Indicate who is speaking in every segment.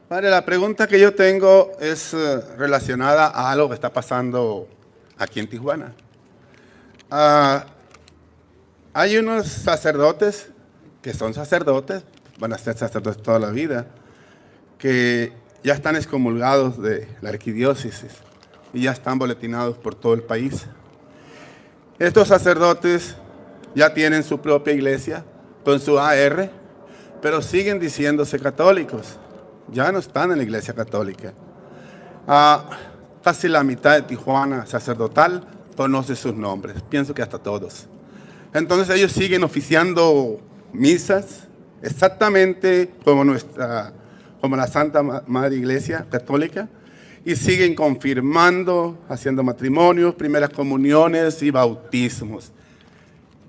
Speaker 1: Padre, la pregunta que yo tengo es relacionada a algo que está pasando aquí en Tijuana. Ah, hay unos sacerdotes que son sacerdotes, van a ser sacerdotes toda la vida, que ya están excomulgados de la arquidiócesis y ya están boletinados por todo el país. Estos sacerdotes ya tienen su propia iglesia con su AR, pero siguen diciéndose católicos. Ya no están en la iglesia católica. Casi la mitad de Tijuana sacerdotal conoce sus nombres, pienso que hasta todos. Entonces ellos siguen oficiando misas exactamente como la Santa Madre Iglesia Católica y siguen confirmando, haciendo matrimonios, primeras comuniones y bautismos.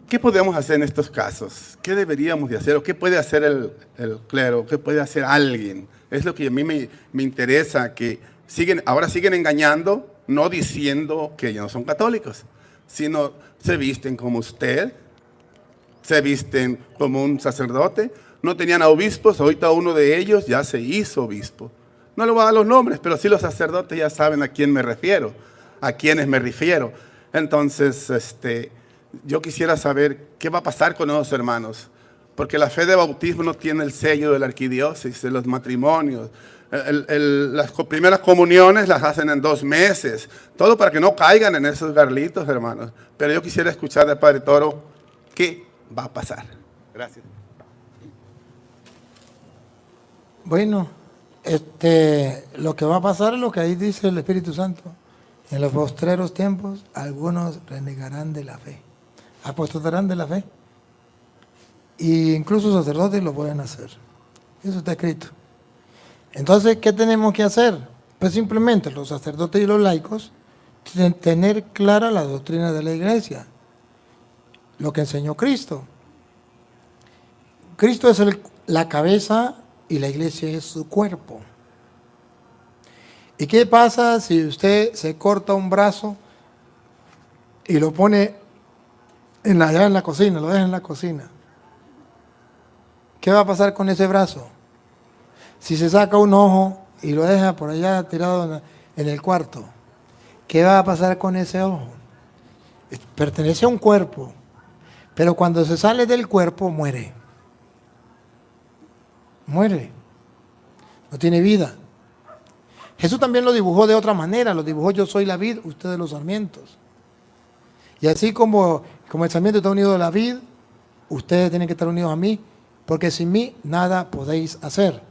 Speaker 1: ¿Qué podemos hacer en estos casos? ¿Qué deberíamos de hacer? ¿O qué puede hacer el clero? ¿Qué puede hacer alguien? Es lo que a mí me interesa, que ahora siguen engañando, no diciendo que ellos no son católicos, sino se visten como usted, se visten como un sacerdote. No tenían a obispos, ahorita uno de ellos ya se hizo obispo. No le voy a dar los nombres, pero sí los sacerdotes ya saben a quién me refiero, a quiénes me refiero. Entonces, yo quisiera saber qué va a pasar con los hermanos, porque la fe de bautismo no tiene el sello de la arquidiócesis, de los matrimonios. Las primeras comuniones las hacen en 2 meses, todo para que no caigan en esos garlitos, hermanos. Pero yo quisiera escuchar de Padre Toro qué va a pasar. Gracias.
Speaker 2: Bueno, lo que va a pasar es lo que ahí dice el Espíritu Santo. En los postreros tiempos, algunos renegarán de la fe, apostatarán de la fe. Y incluso sacerdotes lo pueden hacer. Eso está escrito. Entonces, ¿qué tenemos que hacer? Pues simplemente los sacerdotes y los laicos tener clara la doctrina de la iglesia, lo que enseñó Cristo. Cristo es la cabeza y la iglesia es su cuerpo. ¿Y qué pasa si usted se corta un brazo y lo pone allá en la cocina, lo deja en la cocina? ¿Qué va a pasar con ese brazo? Si se saca un ojo y lo deja por allá tirado en el cuarto, ¿qué va a pasar con ese ojo? Pertenece a un cuerpo, pero cuando se sale del cuerpo muere. Muere. No tiene vida. Jesús también lo dibujó de otra manera, lo dibujó: yo soy la vid, ustedes los sarmientos. Y así como el sarmiento está unido a la vid, ustedes tienen que estar unidos a mí, porque sin mí nada podéis hacer.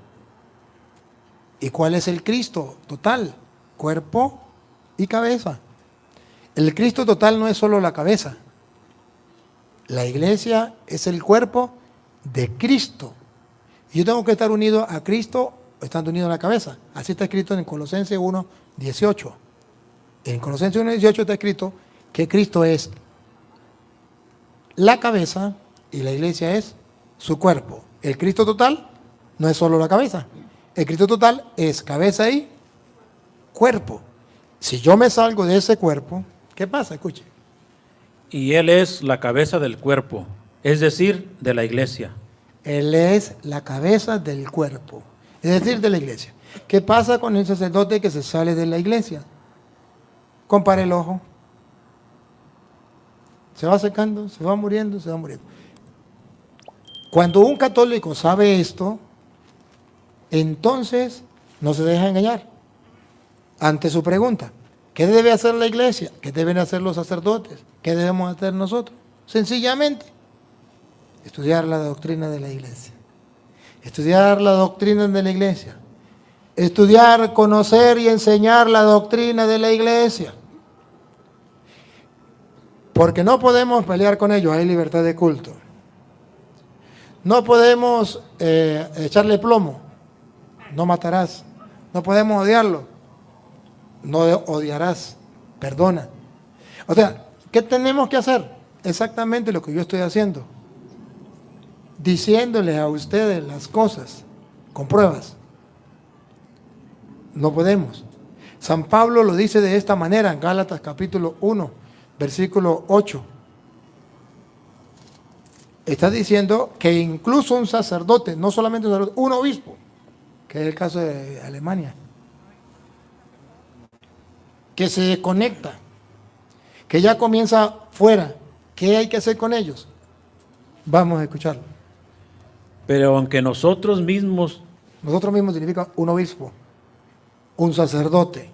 Speaker 2: ¿Y cuál es el Cristo total? Cuerpo y cabeza. El Cristo total no es solo la cabeza. La iglesia es el cuerpo de Cristo. Y yo tengo que estar unido a Cristo estando unido a la cabeza. Así está escrito en Colosenses 1:18. En Colosenses 1:18 está escrito que Cristo es la cabeza y la iglesia es su cuerpo. El Cristo total no es solo la cabeza. El Cristo total es cabeza y cuerpo. Si yo me salgo de ese cuerpo, ¿qué pasa? Escuche.
Speaker 3: Y Él es la cabeza del cuerpo, es decir, de la iglesia.
Speaker 2: Él es la cabeza del cuerpo, es decir, de la iglesia. ¿Qué pasa con el sacerdote que se sale de la iglesia? Compare el ojo. Se va secando, se va muriendo, se va muriendo. Cuando un católico sabe esto, entonces no se deja engañar. Ante su pregunta, ¿qué debe hacer la iglesia? ¿Qué deben hacer los sacerdotes? ¿Qué debemos hacer nosotros? Sencillamente, estudiar la doctrina de la iglesia. Estudiar la doctrina de la iglesia. Estudiar, conocer y enseñar la doctrina de la iglesia. Porque no podemos pelear con ellos, hay libertad de culto. No podemos echarle plomo, no matarás. No podemos odiarlo, no odiarás, perdona. O sea, ¿qué tenemos que hacer? Exactamente lo que yo estoy haciendo. Diciéndole a ustedes las cosas con pruebas. No podemos. San Pablo lo dice de esta manera en Gálatas capítulo 1, versículo 8. Está diciendo que incluso un sacerdote, no solamente un sacerdote, un obispo, que que es el caso de Alemania, que se desconecta, que ya comienza fuera. ¿Qué hay que hacer con ellos? Vamos a escucharlo.
Speaker 3: Pero aunque nosotros mismos
Speaker 2: Significa un obispo, un sacerdote.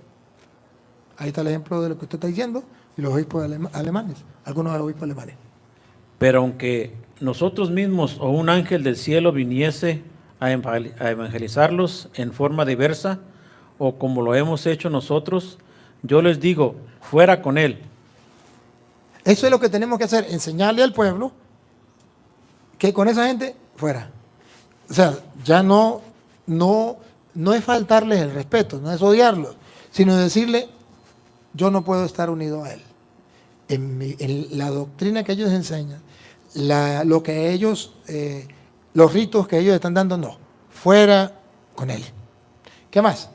Speaker 2: Ahí está el ejemplo de lo que usted está diciendo, y los obispos alemanes, algunos de los obispos alemanes.
Speaker 3: Pero aunque nosotros mismos o un ángel del cielo viniese a evangelizarlos en forma diversa, o como lo hemos hecho nosotros, yo les digo, fuera con él.
Speaker 2: Eso es lo que tenemos que hacer, enseñarle al pueblo que con esa gente fuera. O sea, ya no es faltarles el respeto, no es odiarlos, sino decirle, yo no puedo estar unido a él. En la doctrina que ellos enseñan, lo que ellos, los ritos que ellos están dando, no, fuera con él. ¿Qué más?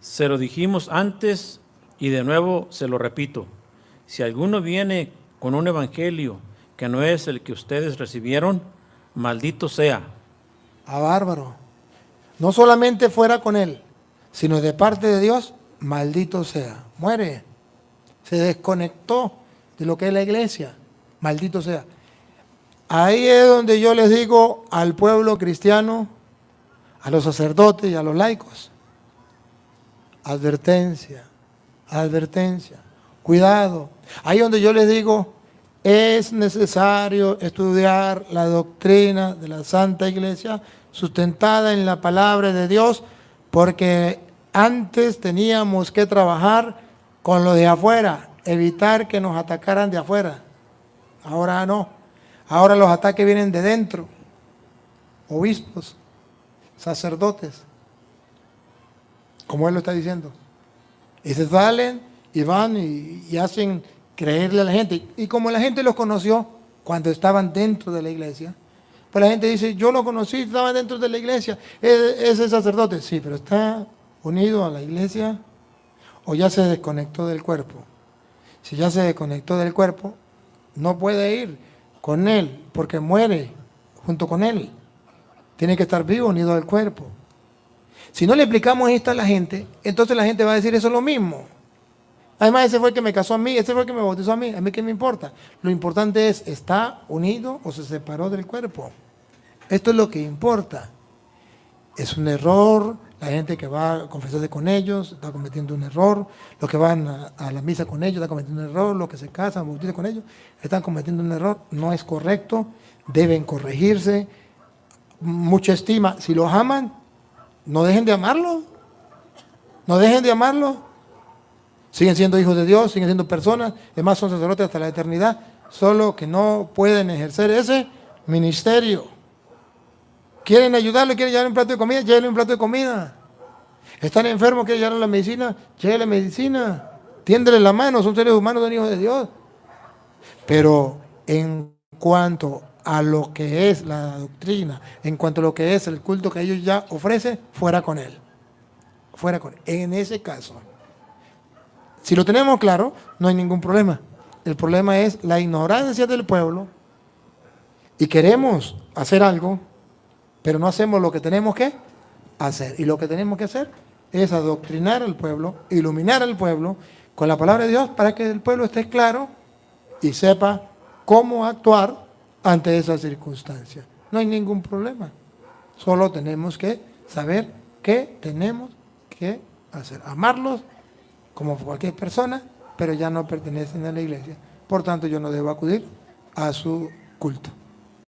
Speaker 3: Se lo dijimos antes y de nuevo se lo repito. Si alguno viene con un evangelio que no es el que ustedes recibieron, maldito sea.
Speaker 2: Bárbaro. No solamente fuera con él, sino de parte de Dios, maldito sea. Muere. Se desconectó de lo que es la iglesia. Maldito sea. Ahí es donde yo les digo al pueblo cristiano, a los sacerdotes y a los laicos. Advertencia, advertencia, cuidado. Ahí es donde yo les digo, es necesario estudiar la doctrina de la Santa Iglesia sustentada en la palabra de Dios, porque antes teníamos que trabajar con lo de afuera, evitar que nos atacaran de afuera. Ahora no, ahora los ataques vienen de dentro, obispos, sacerdotes, como él lo está diciendo. Y se salen y van y hacen creerle a la gente. Y como la gente los conoció cuando estaban dentro de la iglesia, pues la gente dice, yo lo conocí, estaba dentro de la iglesia, ese sacerdote. Sí, pero está unido a la iglesia o ya se desconectó del cuerpo. Si ya se desconectó del cuerpo, no puede ir con él porque muere junto con él. Tiene que estar vivo, unido al cuerpo. Si no le explicamos esto a la gente, entonces la gente va a decir eso es lo mismo. Además, ese fue el que me casó a mí, ese fue el que me bautizó a mí qué me importa. Lo importante es, ¿está unido o se separó del cuerpo? Esto es lo que importa. Es un error, la gente que va a confesarse con ellos está cometiendo un error, los que van a la misa con ellos están cometiendo un error, los que se casan, bautizan con ellos, están cometiendo un error, no es correcto, deben corregirse. Mucha estima, si los aman, no dejen de amarlo, no dejen de amarlo. Siguen siendo hijos de Dios, siguen siendo personas, además son sacerdotes hasta la eternidad, solo que no pueden ejercer ese ministerio. ¿Quieren ayudarlo? ¿Quieren llevarle un plato de comida? Llévenle un plato de comida. ¿Están enfermos? ¿Quieren llevarle la medicina? Llévenle medicina. Tiéndele la mano, son seres humanos, son hijos de Dios. Pero en cuanto a lo que es la doctrina, en cuanto a lo que es el culto que ellos ya ofrecen, fuera con él. Fuera con él. En ese caso, si lo tenemos claro, no hay ningún problema. El problema es la ignorancia del pueblo y queremos hacer algo, pero no hacemos lo que tenemos que hacer. Y lo que tenemos que hacer es adoctrinar al pueblo, iluminar al pueblo con la palabra de Dios para que el pueblo esté claro y sepa cómo actuar ante esas circunstancias. No hay ningún problema. Solo tenemos que saber qué tenemos que hacer. Amarlos como cualquier persona, pero ya no pertenecen a la iglesia. Por tanto, yo no debo acudir a su culto.